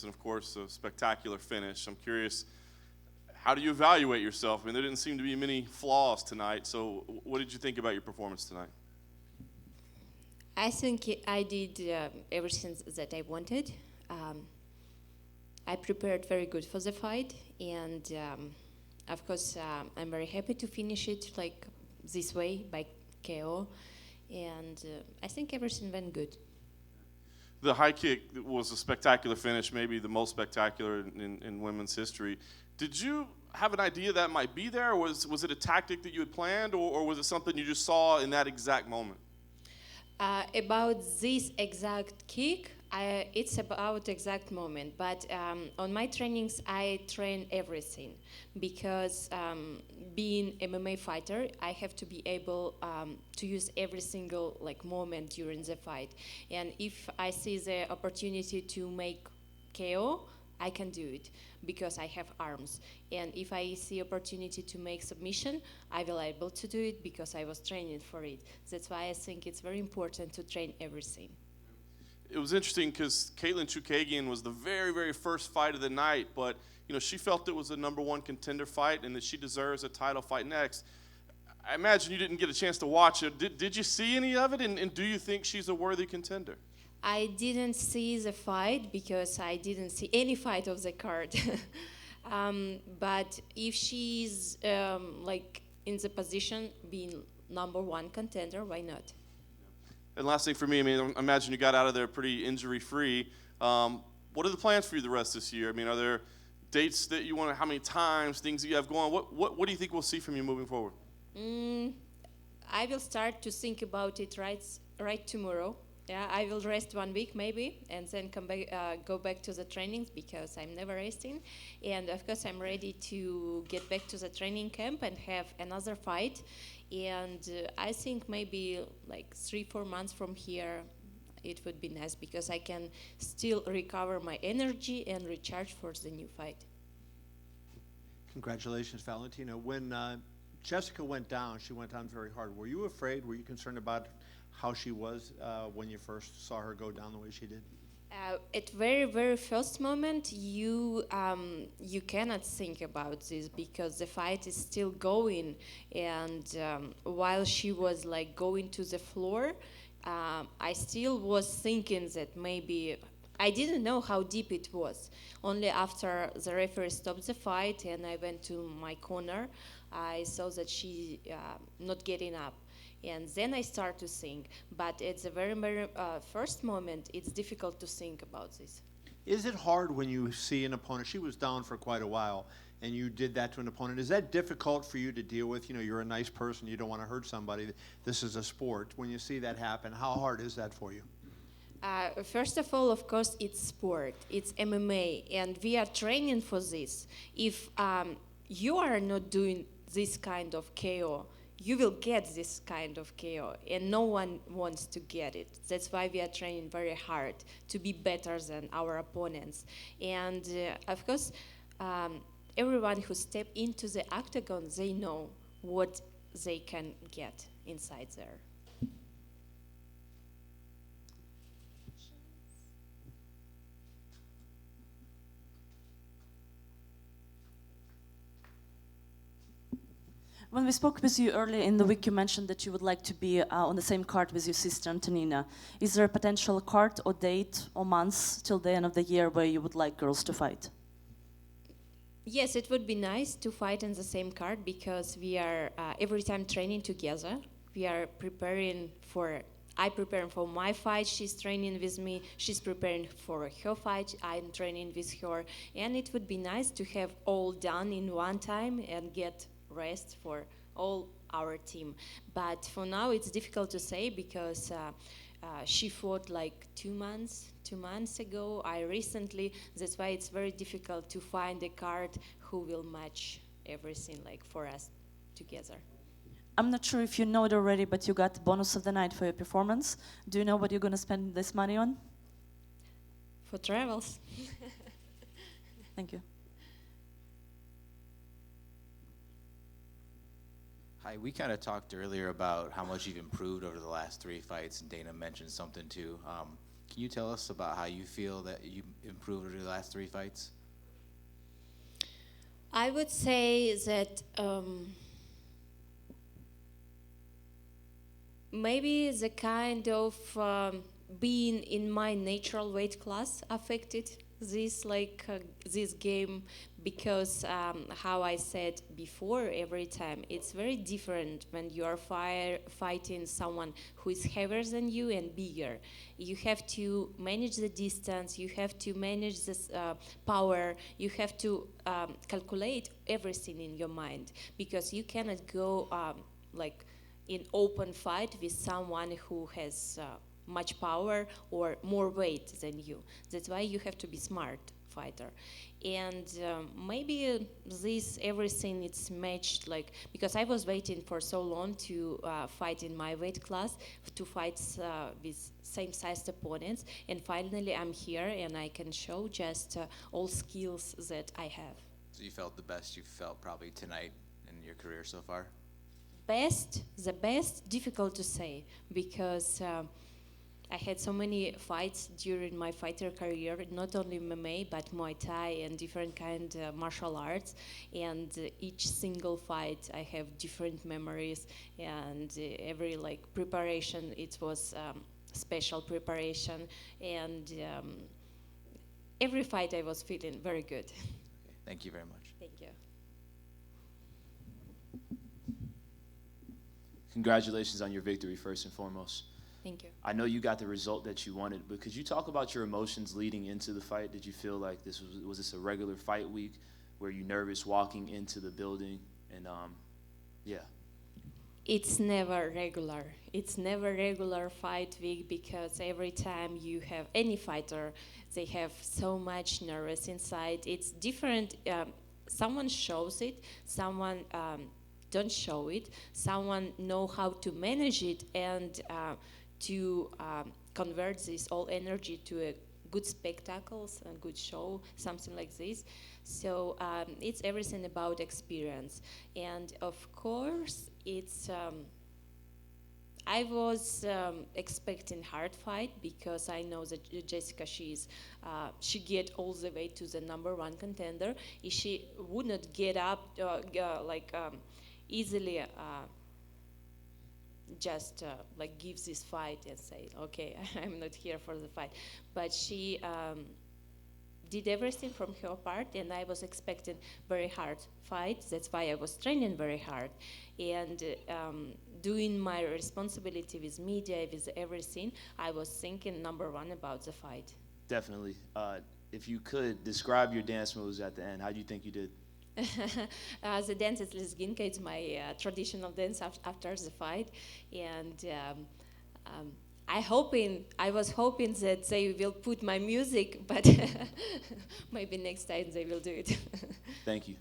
and of course, a spectacular finish. I'm curious, how do you evaluate yourself? I mean, there didn't seem to be many flaws tonight. So, what did you think about your performance tonight? I think I did everything that I wanted. Um, I prepared very good for the fight, and of course, I'm very happy to finish it like this way by KO, and I think everything went good. The high kick was a spectacular finish, maybe the most spectacular in women's history. Did you have an idea that might be there? Or was it a tactic that you had planned, or was it something you just saw in that exact moment? About this exact kick, it's about exact moment. But on my trainings, I train everything because being MMA fighter, I have to be able to use every single like moment during the fight. And if I see the opportunity to make KO, I can do it because I have arms. And if I see opportunity to make submission, I will able to do it because I was training for it. That's why I think it's very important to train everything. It was interesting because Caitlin Chukagian was the very, very first fight of the night, but she felt it was a number one contender fight and that she deserves a title fight next. I imagine you didn't get a chance to watch it. Did you see any of it, and do you think she's a worthy contender? I didn't see the fight because I didn't see any fight of the card. But if she's like in the position being number one contender, why not? And last thing for me, I mean, I imagine you got out of there pretty injury-free. What are the plans for you the rest of this year? I mean, are there dates that you want to, how many times, things that you have going? What do you think we'll see from you moving forward? Mm, I will start to think about it right tomorrow. Yeah, I will rest 1 week maybe, and then come back, go back to the trainings because I'm never resting. And of course, I'm ready to get back to the training camp and have another fight. And I think maybe like 3-4 months from here, it would be nice because I can still recover my energy and recharge for the new fight. Congratulations, Valentina. When Jessica went down, she went down very hard. Were you afraid? Were you concerned about how she was when you first saw her go down the way she did? At very first moment, you cannot think about this because the fight is still going, and while she was like going to the floor, I still was thinking that maybe I didn't know how deep it was. Only after the referee stopped the fight and I went to my corner, I saw that she not getting up. And then I start to think. But at the very first moment, it's difficult to think about this. Is it hard when you see an opponent? She was down for quite a while, and you did that to an opponent. Is that difficult for you to deal with? You're a nice person. You don't want to hurt somebody. This is a sport. When you see that happen, how hard is that for you? First of all, of course, it's sport. It's MMA, and we are training for this. If you are not doing this kind of KO, you will get this kind of KO, and no one wants to get it. That's why we are training very hard to be better than our opponents. And of course, everyone who step into the octagon, they know what they can get inside there. When we spoke with you earlier in the week, you mentioned that you would like to be on the same card with your sister Antonina. Is there a potential card or date or months till the end of the year where you would like girls to fight? Yes, it would be nice to fight in the same card because we are every time training together. We are preparing for. I prepare for my fight. She's training with me. She's preparing for her fight. I'm training with her, and it would be nice to have all done in one time and get rest for all our team. But for now, it's difficult to say because she fought like 2 months ago. I recently. That's why it's very difficult to find a card who will match everything like for us together. I'm not sure if you know it already, but you got bonus of the night for your performance. Do you know what you're going to spend this money on? For travels. Thank you. Hi, we kind of talked earlier about how much you've improved over the last 3 fights, and Dana mentioned something too. Can you tell us about how you feel that you improved over the last 3 fights? I would say that maybe the kind of being in my natural weight class affected this game, because how I said before, every time it's very different when you are fighting someone who is heavier than you and bigger. You have to manage the distance, you have to manage this power, you have to calculate everything in your mind, because you cannot go like in open fight with someone who has much power or more weight than you. That's why you have to be smart fighter. And maybe this everything it's matched, like, because I was waiting for so long to fight in my weight class, to fight with same sized opponents, and finally I'm here and I can show just all skills that I have. So you felt the best you felt probably tonight in your career so far? The best, difficult to say, because I had so many fights during my fighter career, not only MMA, but Muay Thai and different kind of martial arts. And each single fight, I have different memories, and every like preparation, it was special preparation. And every fight I was feeling very good. Okay, thank you very much. Thank you. Congratulations on your victory, first and foremost. Thank you. I know you got the result that you wanted, but could you talk about your emotions leading into the fight? Did you feel like was this a regular fight week? Were you nervous walking into the building? And yeah. It's never regular. It's never regular fight week, because every time you have any fighter, they have so much nervous inside. It's different. Someone shows it, someone don't show it, someone know how to manage it and to convert this all energy to a good spectacles and good show, something like this. So it's everything about experience. And of course, it's I was expecting hard fight, because I know that Jessica, she get all the way to the #1 contender. If she would not get up easily, just like gives this fight and say, okay, I'm not here for the fight. But she did everything from her part, and I was expecting very hard fight. That's why I was training very hard and doing my responsibility with media, with everything. I was thinking #1 about the fight. Definitely. If you could describe your dance moves at the end, how do you think you did? The dance is Lezginka. It's my traditional dance after the fight, and I was hoping that they will put my music, but maybe next time they will do it. Thank you.